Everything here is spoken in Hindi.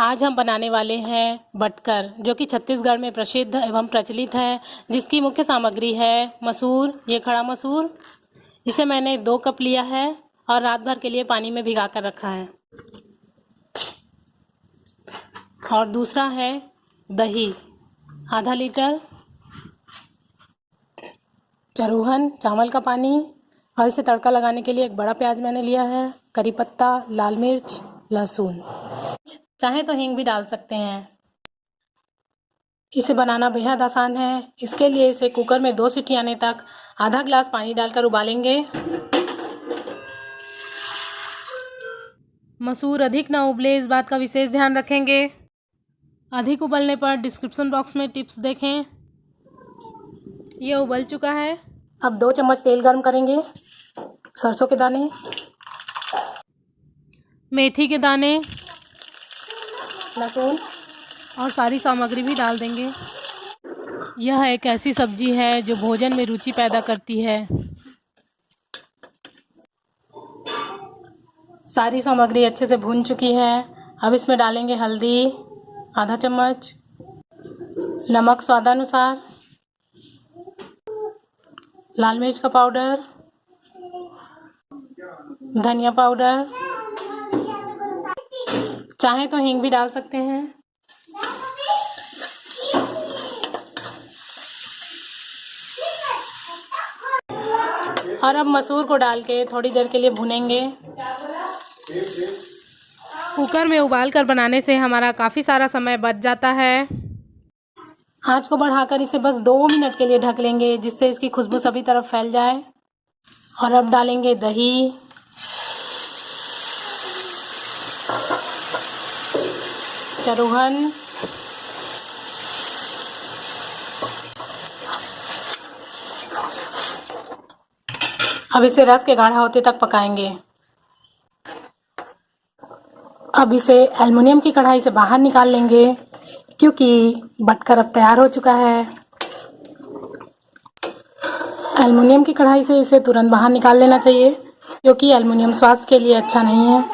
आज हम बनाने वाले हैं बटकर, जो कि छत्तीसगढ़ में प्रसिद्ध एवं प्रचलित है, जिसकी मुख्य सामग्री है मसूर। ये खड़ा मसूर, इसे मैंने 2 कप लिया है और रात भर के लिए पानी में भिगा कर रखा है। और दूसरा है दही, आधा लीटर, चरूहन चावल का पानी, और इसे तड़का लगाने के लिए एक बड़ा प्याज मैंने लिया है, करी पत्ता, लाल मिर्च, लहसुन, चाहे तो हींग भी डाल सकते हैं। इसे बनाना बेहद आसान है। इसके लिए इसे कुकर में 2 सीटी आने तक आधा ग्लास पानी डालकर उबालेंगे। मसूर अधिक ना उबले, इस बात का विशेष ध्यान रखेंगे। अधिक उबलने पर डिस्क्रिप्शन बॉक्स में टिप्स देखें। ये उबल चुका है। अब 2 चम्मच तेल गर्म करेंगे। सरसों के दाने, मेथी के दाने, लहसुन और सारी सामग्री भी डाल देंगे। यह एक ऐसी सब्जी है जो भोजन में रुचि पैदा करती है। सारी सामग्री अच्छे से भून चुकी है। अब इसमें डालेंगे हल्दी आधा चम्मच, नमक स्वादानुसार, लाल मिर्च का पाउडर, धनिया पाउडर, चाहे तो हींग भी डाल सकते हैं। और अब मसूर को डाल के थोड़ी देर के लिए भूनेंगे। कुकर में उबाल कर बनाने से हमारा काफ़ी सारा समय बच जाता है। आंच को बढ़ाकर इसे बस 2 मिनट के लिए ढक लेंगे, जिससे इसकी खुशबू सभी तरफ फैल जाए। और अब डालेंगे दही, चरूहन, अब इसे रस के गाढ़ा होते तक पकाएंगे। अब इसे एल्युमिनियम की कढ़ाई से बाहर निकाल लेंगे, क्योंकि बटकर अब तैयार हो चुका है। एल्युमिनियम की कढ़ाई से इसे तुरंत बाहर निकाल लेना चाहिए, क्योंकि एल्युमिनियम स्वास्थ्य के लिए अच्छा नहीं है।